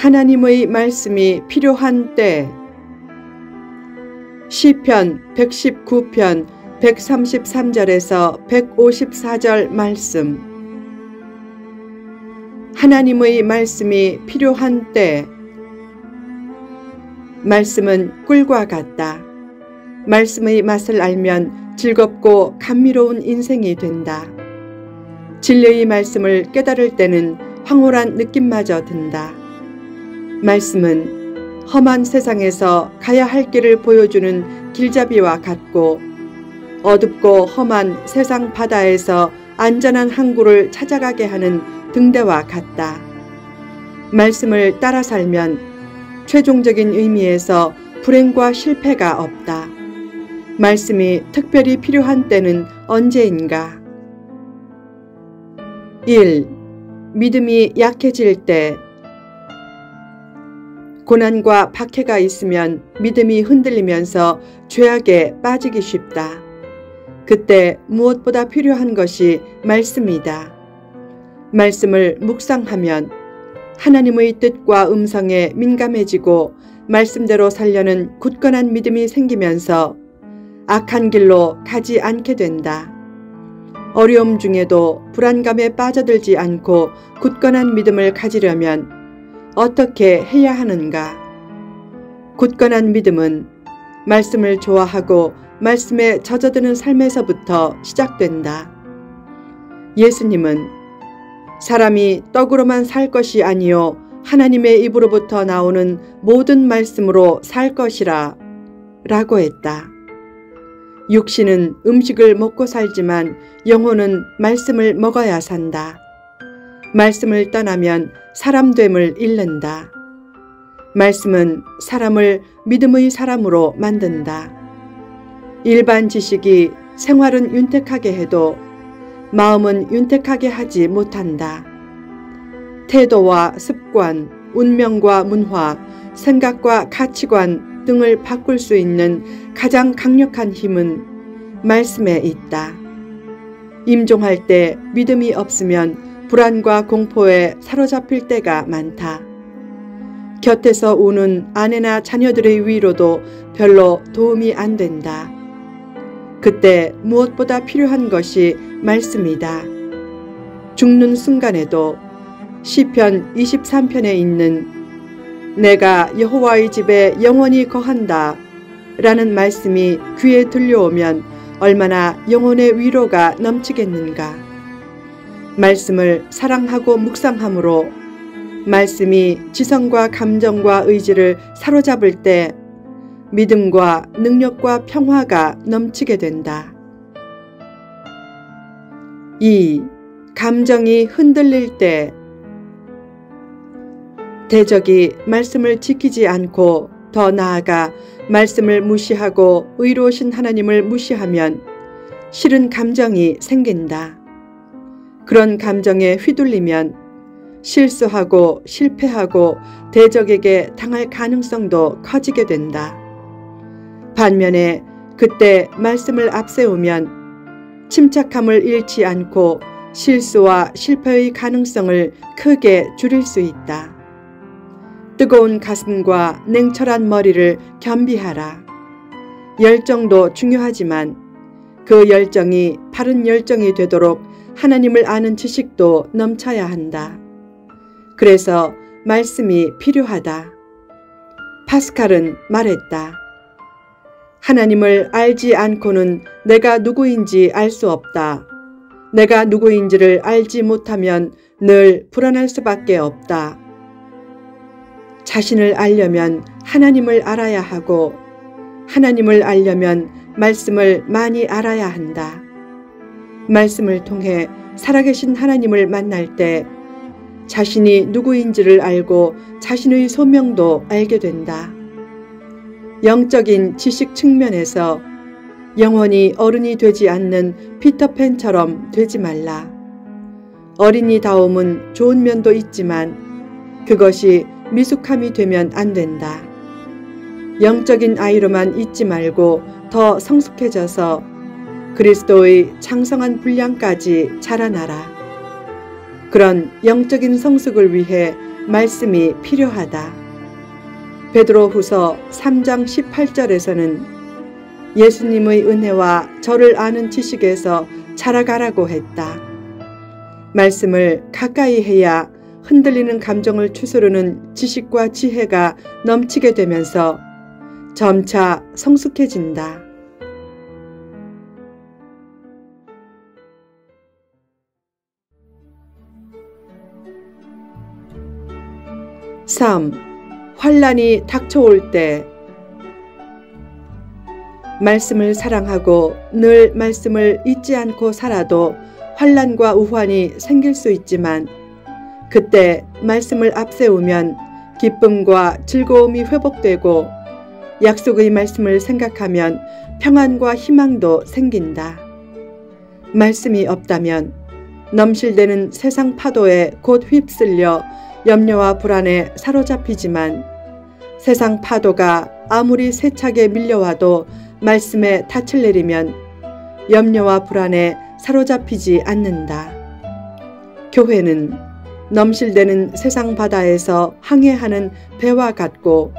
하나님의 말씀이 필요한 때. 시편 119편 133절에서 154절 말씀. 하나님의 말씀이 필요한 때. 말씀은 꿀과 같다. 말씀의 맛을 알면 즐겁고 감미로운 인생이 된다. 진리의 말씀을 깨달을 때는 황홀한 느낌마저 든다. 말씀은 험한 세상에서 가야 할 길을 보여주는 길잡이와 같고, 어둡고 험한 세상 바다에서 안전한 항구를 찾아가게 하는 등대와 같다. 말씀을 따라 살면 최종적인 의미에서 불행과 실패가 없다. 말씀이 특별히 필요한 때는 언제인가? 1. 믿음이 약해질 때. 고난과 박해가 있으면 믿음이 흔들리면서 죄악에 빠지기 쉽다. 그때 무엇보다 필요한 것이 말씀이다. 말씀을 묵상하면 하나님의 뜻과 음성에 민감해지고 말씀대로 살려는 굳건한 믿음이 생기면서 악한 길로 가지 않게 된다. 어려움 중에도 불안감에 빠져들지 않고 굳건한 믿음을 가지려면 어떻게 해야 하는가? 굳건한 믿음은 말씀을 좋아하고 말씀에 젖어드는 삶에서부터 시작된다. 예수님은 사람이 떡으로만 살 것이 아니요 하나님의 입으로부터 나오는 모든 말씀으로 살 것이라 라고 했다. 육신은 음식을 먹고 살지만 영혼은 말씀을 먹어야 산다. 말씀을 떠나면 사람됨을 잃는다. 말씀은 사람을 믿음의 사람으로 만든다. 일반 지식이 생활은 윤택하게 해도 마음은 윤택하게 하지 못한다. 태도와 습관, 운명과 문화, 생각과 가치관 등을 바꿀 수 있는 가장 강력한 힘은 말씀에 있다. 임종할 때 믿음이 없으면 불안과 공포에 사로잡힐 때가 많다. 곁에서 우는 아내나 자녀들의 위로도 별로 도움이 안 된다. 그때 무엇보다 필요한 것이 말씀이다. 죽는 순간에도 시편 23편에 있는 내가 여호와의 집에 영원히 거한다 라는 말씀이 귀에 들려오면 얼마나 영혼의 위로가 넘치겠는가. 말씀을 사랑하고 묵상함으로 말씀이 지성과 감정과 의지를 사로잡을 때 믿음과 능력과 평화가 넘치게 된다. 2. 감정이 흔들릴 때. 대적이 말씀을 지키지 않고 더 나아가 말씀을 무시하고 의로우신 하나님을 무시하면 싫은 감정이 생긴다. 그런 감정에 휘둘리면 실수하고 실패하고 대적에게 당할 가능성도 커지게 된다. 반면에 그때 말씀을 앞세우면 침착함을 잃지 않고 실수와 실패의 가능성을 크게 줄일 수 있다. 뜨거운 가슴과 냉철한 머리를 겸비하라. 열정도 중요하지만 그 열정이 바른 열정이 되도록 하나님을 아는 지식도 넘쳐야 한다. 그래서 말씀이 필요하다. 파스칼은 말했다. 하나님을 알지 않고는 내가 누구인지 알 수 없다. 내가 누구인지를 알지 못하면 늘 불안할 수밖에 없다. 자신을 알려면 하나님을 알아야 하고 하나님을 알려면 말씀을 많이 알아야 한다. 말씀을 통해 살아계신 하나님을 만날 때 자신이 누구인지를 알고 자신의 소명도 알게 된다. 영적인 지식 측면에서 영원히 어른이 되지 않는 피터팬처럼 되지 말라. 어린이다움은 좋은 면도 있지만 그것이 미숙함이 되면 안 된다. 영적인 아이로만 있지 말고 더 성숙해져서 그리스도의 장성한 분량까지 자라나라. 그런 영적인 성숙을 위해 말씀이 필요하다. 베드로후서 3장 18절에서는 예수님의 은혜와 저를 아는 지식에서 자라가라고 했다. 말씀을 가까이 해야 흔들리는 감정을 추스르는 지식과 지혜가 넘치게 되면서 점차 성숙해진다. 3. 환난이 닥쳐올 때 말씀을 사랑하고 늘 말씀을 잊지 않고 살아도 환난과 우환이 생길 수 있지만 그때 말씀을 앞세우면 기쁨과 즐거움이 회복되고 약속의 말씀을 생각하면 평안과 희망도 생긴다. 말씀이 없다면 넘실대는 세상 파도에 곧 휩쓸려 염려와 불안에 사로잡히지만 세상 파도가 아무리 세차게 밀려와도 말씀에 닻을 내리면 염려와 불안에 사로잡히지 않는다. 교회는 넘실대는 세상 바다에서 항해하는 배와 같고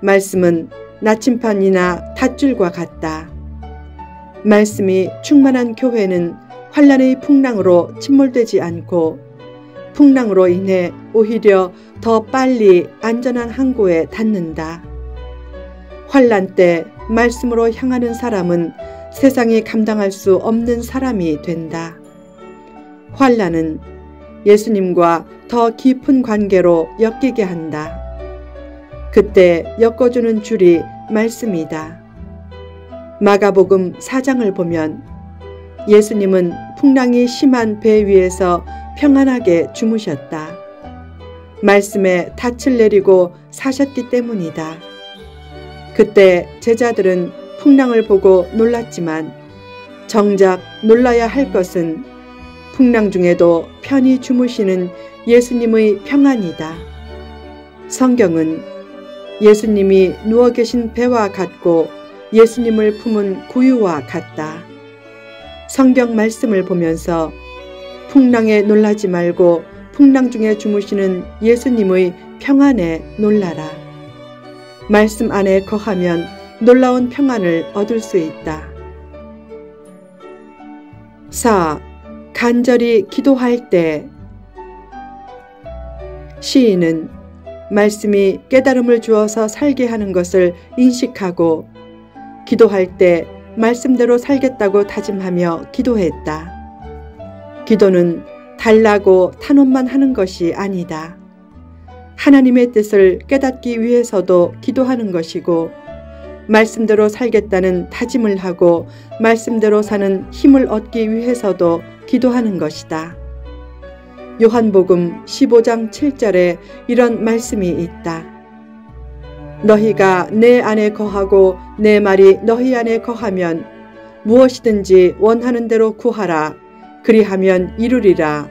말씀은 나침판이나 닷줄과 같다. 말씀이 충만한 교회는 환난의 풍랑으로 침몰되지 않고 풍랑으로 인해 오히려 더 빨리 안전한 항구에 닿는다. 환난 때 말씀으로 향하는 사람은 세상이 감당할 수 없는 사람이 된다. 환난은 예수님과 더 깊은 관계로 엮이게 한다. 그때 엮어주는 줄이 말씀이다. 마가복음 4장을 보면 예수님은 풍랑이 심한 배 위에서 평안하게 주무셨다. 말씀에 닻을 내리고 사셨기 때문이다. 그때 제자들은 풍랑을 보고 놀랐지만 정작 놀라야 할 것은 풍랑 중에도 편히 주무시는 예수님의 평안이다. 성경은 예수님이 누워 계신 배와 같고 예수님을 품은 구유와 같다. 성경 말씀을 보면서 풍랑에 놀라지 말고 풍랑 중에 주무시는 예수님의 평안에 놀라라. 말씀 안에 거하면 놀라운 평안을 얻을 수 있다. 4. 간절히 기도할 때 시인은 말씀이 깨달음을 주어서 살게 하는 것을 인식하고 기도할 때 말씀대로 살겠다고 다짐하며 기도했다. 기도는 달라고 탄원만 하는 것이 아니다. 하나님의 뜻을 깨닫기 위해서도 기도하는 것이고 말씀대로 살겠다는 다짐을 하고 말씀대로 사는 힘을 얻기 위해서도 기도하는 것이다. 요한복음 15장 7절에 이런 말씀이 있다. 너희가 내 안에 거하고 내 말이 너희 안에 거하면 무엇이든지 원하는 대로 구하라. 그리하면 이루리라.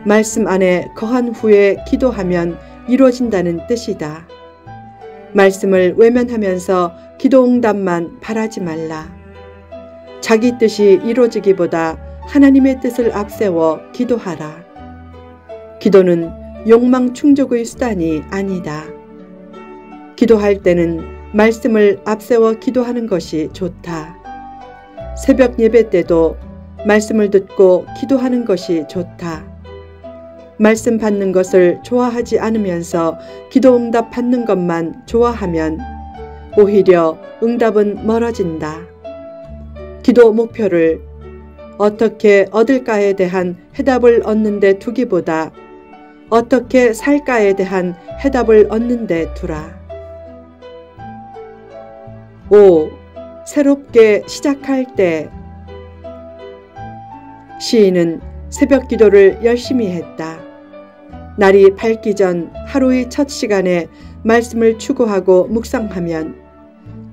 말씀 안에 거한 후에 기도하면 이루어진다는 뜻이다. 말씀을 외면하면서 기도 응답만 바라지 말라. 자기 뜻이 이루어지기보다 하나님의 뜻을 앞세워 기도하라. 기도는 욕망 충족의 수단이 아니다. 기도할 때는 말씀을 앞세워 기도하는 것이 좋다. 새벽 예배 때도 말씀을 듣고 기도하는 것이 좋다. 말씀 받는 것을 좋아하지 않으면서 기도 응답 받는 것만 좋아하면 오히려 응답은 멀어진다. 기도 목표를 어떻게 얻을까에 대한 해답을 얻는 데 두기보다 어떻게 살까에 대한 해답을 얻는 데 두라. 5. 새롭게 시작할 때 시인은 새벽 기도를 열심히 했다. 날이 밝기 전 하루의 첫 시간에 말씀을 추구하고 묵상하면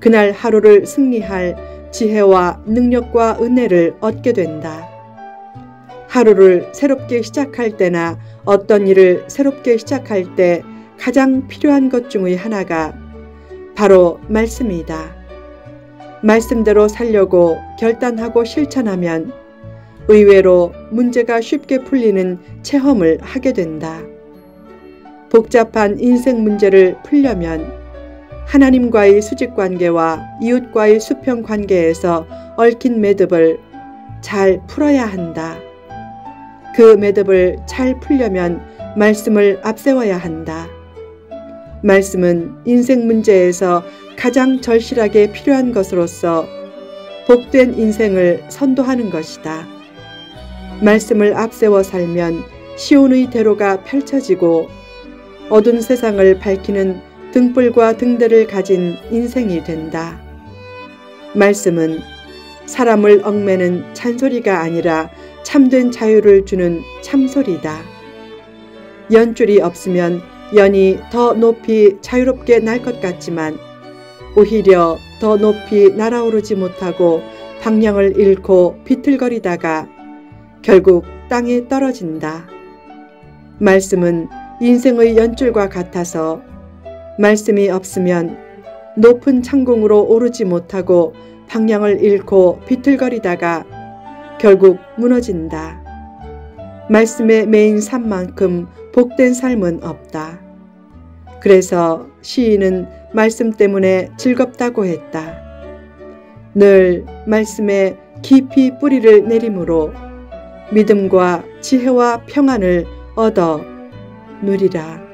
그날 하루를 승리할 지혜와 능력과 은혜를 얻게 된다. 하루를 새롭게 시작할 때나 어떤 일을 새롭게 시작할 때 가장 필요한 것 중의 하나가 바로 말씀이다. 말씀대로 살려고 결단하고 실천하면 의외로 문제가 쉽게 풀리는 체험을 하게 된다. 복잡한 인생 문제를 풀려면 하나님과의 수직관계와 이웃과의 수평관계에서 얽힌 매듭을 잘 풀어야 한다. 그 매듭을 잘 풀려면 말씀을 앞세워야 한다. 말씀은 인생 문제에서 가장 절실하게 필요한 것으로서 복된 인생을 선도하는 것이다. 말씀을 앞세워 살면 시온의 대로가 펼쳐지고 어두운 세상을 밝히는 등불과 등대를 가진 인생이 된다. 말씀은 사람을 얽매는 잔소리가 아니라 참된 자유를 주는 참소리다. 연줄이 없으면 연이 더 높이 자유롭게 날 것 같지만 오히려 더 높이 날아오르지 못하고 방향을 잃고 비틀거리다가 결국 땅에 떨어진다. 말씀은 인생의 연줄과 같아서 말씀이 없으면 높은 창공으로 오르지 못하고 방향을 잃고 비틀거리다가 결국 무너진다. 말씀에 매인 삶만큼 복된 삶은 없다. 그래서 시인은 말씀 때문에 즐겁다고 했다. 늘 말씀에 깊이 뿌리를 내림으로 믿음과 지혜와 평안을 얻어 누리라.